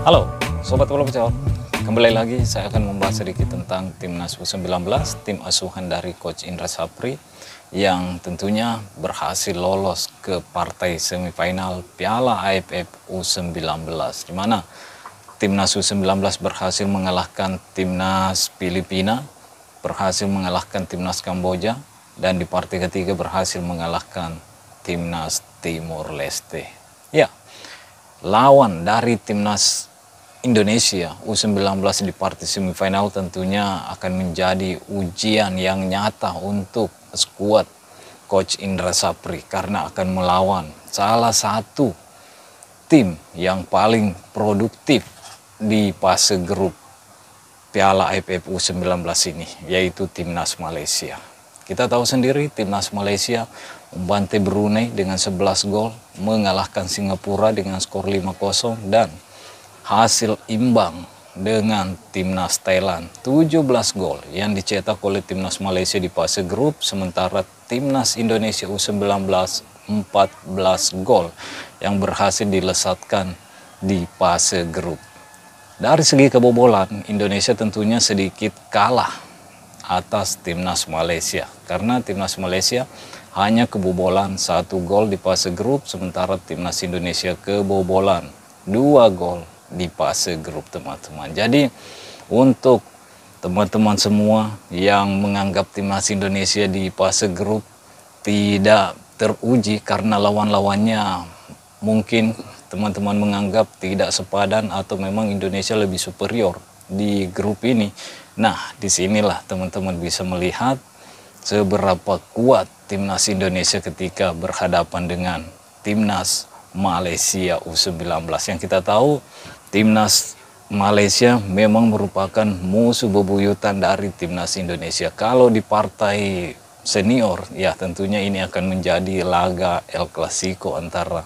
Halo, Sobat Bola Pecel. Kembali lagi saya akan membahas sedikit tentang Timnas U19, tim asuhan dari Coach Indra Sapri yang tentunya berhasil lolos ke partai semifinal Piala AFF U19, di mana Timnas U19 berhasil mengalahkan Timnas Filipina, berhasil mengalahkan Timnas Kamboja, dan di partai ketiga berhasil mengalahkan Timnas Timor Leste. Ya, lawan dari Timnas Indonesia U19 di partai semifinal tentunya akan menjadi ujian yang nyata untuk skuad Coach Indra Sapri karena akan melawan salah satu tim yang paling produktif di fase grup Piala AFF U19 ini, yaitu Timnas Malaysia. Kita tahu sendiri Timnas Malaysia membantai Brunei dengan 11 gol, mengalahkan Singapura dengan skor 5-0 dan hasil imbang dengan Timnas Thailand 17 gol yang dicetak oleh Timnas Malaysia di fase grup, sementara Timnas Indonesia U19 14 gol yang berhasil dilesatkan di fase grup. Dari segi kebobolan, Indonesia tentunya sedikit kalah atas Timnas Malaysia karena Timnas Malaysia hanya kebobolan 1 gol di fase grup, sementara Timnas Indonesia kebobolan 2 gol di fase grup, teman-teman. Jadi untuk teman-teman semua yang menganggap Timnas Indonesia di fase grup tidak teruji karena lawan-lawannya mungkin teman-teman menganggap tidak sepadan atau memang Indonesia lebih superior di grup ini. Nah, disinilah teman-teman bisa melihat seberapa kuat Timnas Indonesia ketika berhadapan dengan Timnas Malaysia U19. Yang kita tahu Timnas Malaysia memang merupakan musuh bebuyutan dari Timnas Indonesia. Kalau di partai senior, ya tentunya ini akan menjadi laga El Clasico antara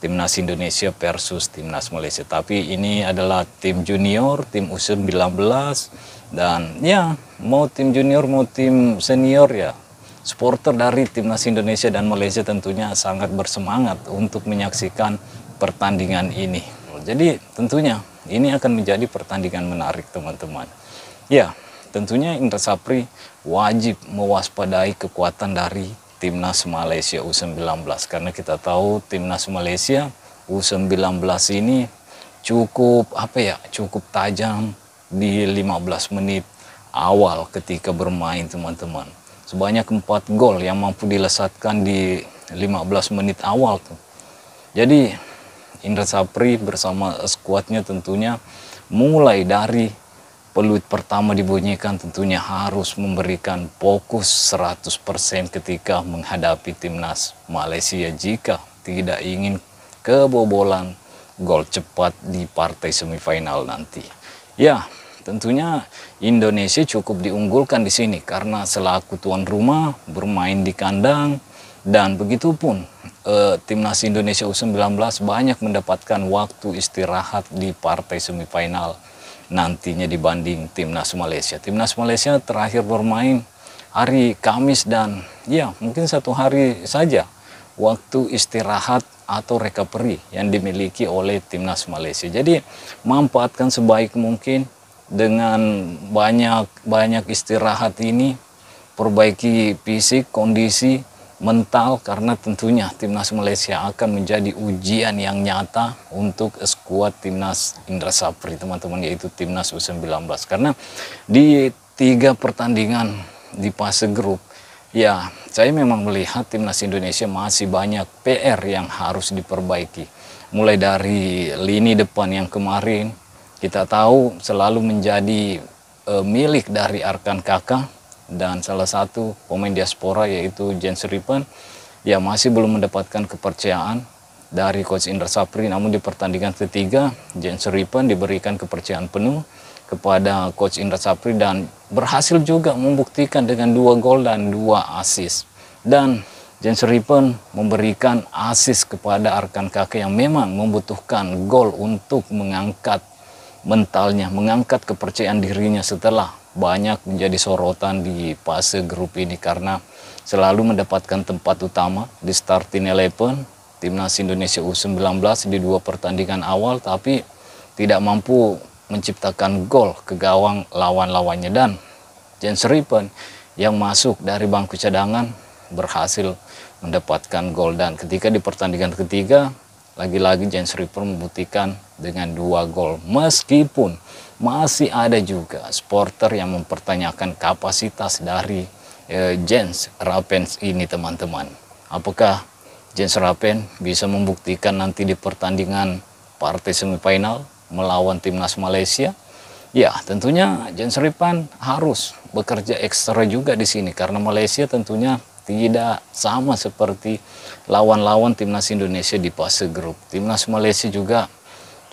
Timnas Indonesia versus Timnas Malaysia. Tapi ini adalah tim junior, tim U19, dan ya mau tim junior mau tim senior ya, supporter dari Timnas Indonesia dan Malaysia tentunya sangat bersemangat untuk menyaksikan pertandingan ini. Jadi tentunya ini akan menjadi pertandingan menarik, teman-teman. Ya, tentunya Indra Sapri wajib mewaspadai kekuatan dari Timnas Malaysia U19 karena kita tahu Timnas Malaysia U19 ini cukup cukup tajam di 15 menit awal ketika bermain, teman-teman. Sebanyak 4 gol yang mampu dilesatkan di 15 menit awal tuh. Jadi Indra Sapri bersama skuadnya tentunya mulai dari peluit pertama dibunyikan tentunya harus memberikan fokus 100% ketika menghadapi Timnas Malaysia jika tidak ingin kebobolan gol cepat di partai semifinal nanti. Ya, tentunya Indonesia cukup diunggulkan di sini karena selaku tuan rumah bermain di kandang, dan begitupun Timnas Indonesia U19 banyak mendapatkan waktu istirahat di partai semifinal nantinya dibanding Timnas Malaysia. Timnas Malaysia terakhir bermain hari Kamis dan ya mungkin 1 hari saja waktu istirahat atau recovery yang dimiliki oleh Timnas Malaysia. Jadi manfaatkan sebaik mungkin dengan banyak istirahat ini, perbaiki fisik, kondisi mental, karena tentunya Timnas Malaysia akan menjadi ujian yang nyata untuk skuad Timnas Indra Sapri, teman-teman, yaitu Timnas U19. Karena di 3 pertandingan di fase grup, ya saya memang melihat Timnas Indonesia masih banyak PR yang harus diperbaiki. Mulai dari lini depan yang kemarin kita tahu selalu menjadi milik dari Arkan Kakak dan salah satu pemain diaspora yaitu Jens Ripen ya masih belum mendapatkan kepercayaan dari Coach Indra Sapri. Namun di pertandingan ketiga Jens Ripen diberikan kepercayaan penuh kepada Coach Indra Sapri dan berhasil juga membuktikan dengan 2 gol dan 2 assist. Dan Jens Ripen memberikan assist kepada Arkan Kakak yang memang membutuhkan gol untuk mengangkat mentalnya, mengangkat kepercayaan dirinya setelah banyak menjadi sorotan di fase grup ini karena selalu mendapatkan tempat utama di starting 11 Timnas Indonesia U19 di 2 pertandingan awal, tapi tidak mampu menciptakan gol ke gawang lawan-lawannya, dan Jens Rippen yang masuk dari bangku cadangan berhasil mendapatkan gol. Dan ketika di pertandingan ketiga, lagi-lagi Jens Rippen membuktikan dengan 2 gol, meskipun masih ada juga supporter yang mempertanyakan kapasitas dari Jens Rippen ini, teman-teman. Apakah Jens Rippen bisa membuktikan nanti di pertandingan partai semifinal melawan timnas Malaysia? Ya, tentunya Jens Rippen harus bekerja ekstra juga di sini, karena Malaysia tentunya tidak sama seperti lawan-lawan timnas Indonesia di fase grup. Timnas Malaysia juga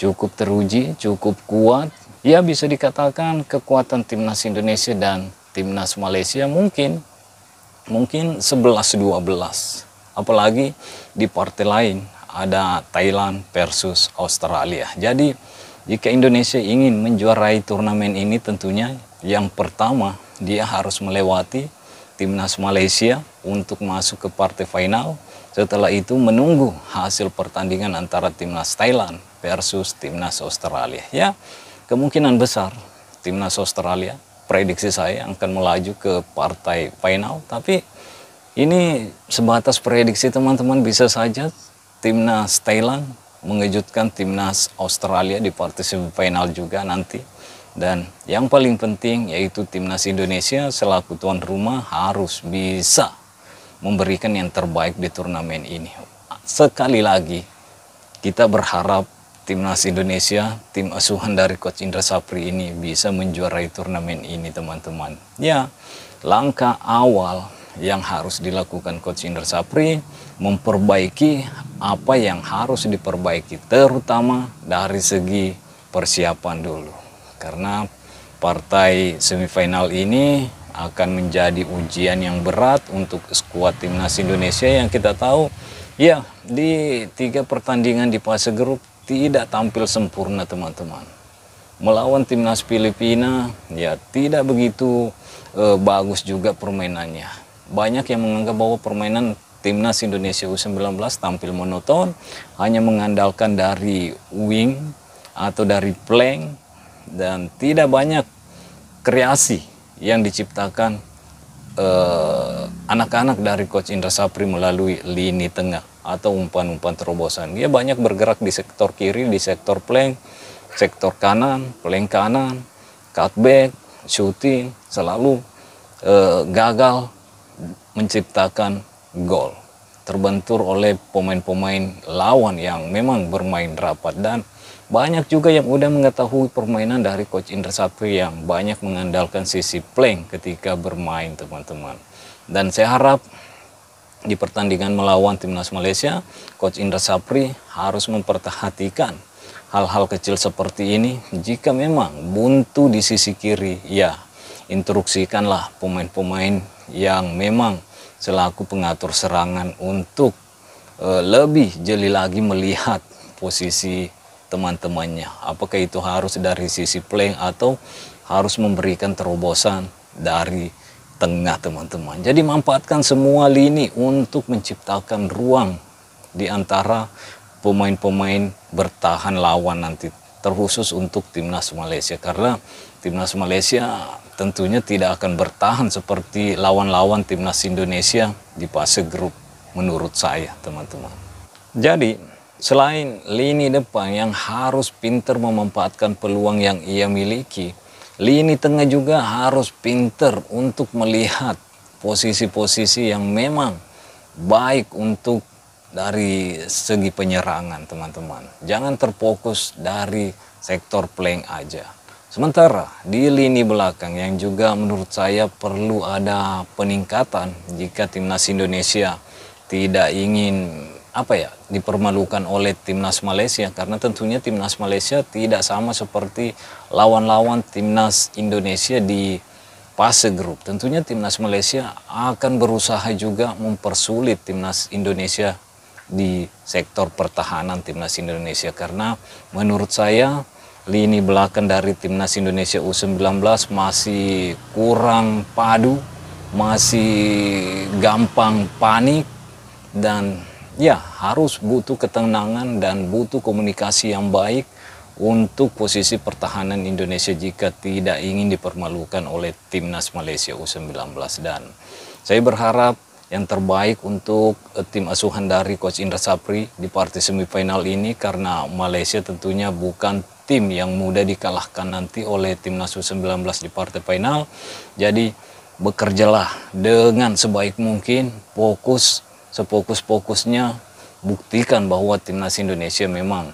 cukup teruji, cukup kuat. Ya, bisa dikatakan kekuatan timnas Indonesia dan timnas Malaysia mungkin 11-12. Apalagi di partai lain ada Thailand versus Australia. Jadi jika Indonesia ingin menjuarai turnamen ini, tentunya yang pertama dia harus melewati timnas Malaysia untuk masuk ke partai final. Setelah itu menunggu hasil pertandingan antara timnas Thailand versus timnas Australia. Ya, kemungkinan besar timnas Australia, prediksi saya, akan melaju ke partai final. Tapi ini sebatas prediksi, teman-teman. Bisa saja timnas Thailand mengejutkan timnas Australia di partai semifinal juga nanti. Dan yang paling penting yaitu timnas Indonesia selaku tuan rumah harus bisa memberikan yang terbaik di turnamen ini. Sekali lagi kita berharap timnas Indonesia, tim asuhan dari Coach Indra Sapri ini bisa menjuarai turnamen ini, teman-teman. Ya, langkah awal yang harus dilakukan Coach Indra Sapri memperbaiki apa yang harus diperbaiki, terutama dari segi persiapan dulu, karena partai semifinal ini akan menjadi ujian yang berat untuk skuad timnas Indonesia yang kita tahu ya di 3 pertandingan di fase grup tidak tampil sempurna, teman-teman. Melawan timnas Filipina ya tidak begitu bagus juga permainannya. Banyak yang menganggap bahwa permainan timnas Indonesia U19 tampil monoton, hanya mengandalkan dari wing atau dari flank, dan tidak banyak kreasi yang diciptakan anak-anak dari Coach Indra Sapri melalui lini tengah atau umpan-umpan terobosan. Dia banyak bergerak di sektor kiri, di sektor flank, sektor kanan, flank kanan, cutback, shooting, selalu gagal menciptakan gol, terbentur oleh pemain-pemain lawan yang memang bermain rapat. Dan banyak juga yang udah mengetahui permainan dari Coach Indra Sapri yang banyak mengandalkan sisi flank ketika bermain, teman-teman. Dan saya harap di pertandingan melawan timnas Malaysia, Coach Indra Sapri harus memperhatikan hal-hal kecil seperti ini. Jika memang buntu di sisi kiri, ya instruksikanlah pemain-pemain yang memang selaku pengatur serangan untuk lebih jeli lagi melihat posisi teman-temannya. Apakah itu harus dari sisi flank atau harus memberikan terobosan dari tengah, teman-teman. Jadi manfaatkan semua lini untuk menciptakan ruang di antara pemain-pemain bertahan lawan nanti, terkhusus untuk timnas Malaysia, karena timnas Malaysia tentunya tidak akan bertahan seperti lawan-lawan timnas Indonesia di fase grup menurut saya, teman-teman. Jadi selain lini depan yang harus pintar memanfaatkan peluang yang ia miliki, lini tengah juga harus pintar untuk melihat posisi-posisi yang memang baik untuk dari segi penyerangan, teman-teman. Jangan terfokus dari sektor flank aja. Sementara di lini belakang yang juga menurut saya perlu ada peningkatan jika timnas Indonesia tidak ingin dipermalukan oleh timnas Malaysia, karena tentunya timnas Malaysia tidak sama seperti lawan-lawan timnas Indonesia di fase grup. Tentunya timnas Malaysia akan berusaha juga mempersulit timnas Indonesia di sektor pertahanan timnas Indonesia, karena menurut saya lini belakang dari timnas Indonesia U19 masih kurang padu, masih gampang panik, dan ya harus butuh ketenangan dan butuh komunikasi yang baik untuk posisi pertahanan Indonesia jika tidak ingin dipermalukan oleh timnas Malaysia U19. Dan saya berharap yang terbaik untuk tim asuhan dari Coach Indra Sapri di partai semifinal ini, karena Malaysia tentunya bukan tim yang mudah dikalahkan nanti oleh timnas U19 di partai final. Jadi bekerjalah dengan sebaik mungkin, fokus sefokus-fokusnya, buktikan bahwa timnas Indonesia memang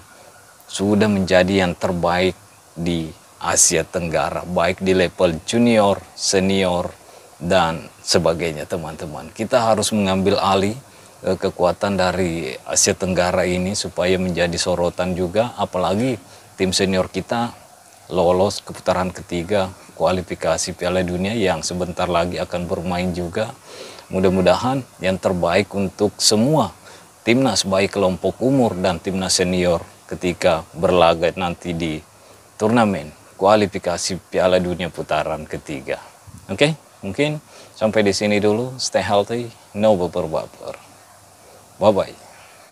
sudah menjadi yang terbaik di Asia Tenggara, baik di level junior, senior, dan sebagainya teman-teman. Kita harus mengambil alih kekuatan dari Asia Tenggara ini supaya menjadi sorotan juga, apalagi tim senior kita lolos ke putaran ketiga kualifikasi Piala Dunia yang sebentar lagi akan bermain juga. Mudah-mudahan yang terbaik untuk semua timnas, baik kelompok umur dan timnas senior ketika berlaga nanti di turnamen kualifikasi Piala Dunia putaran ketiga. Oke, mungkin sampai di sini dulu. Stay healthy, no baper-baper. Bye-bye.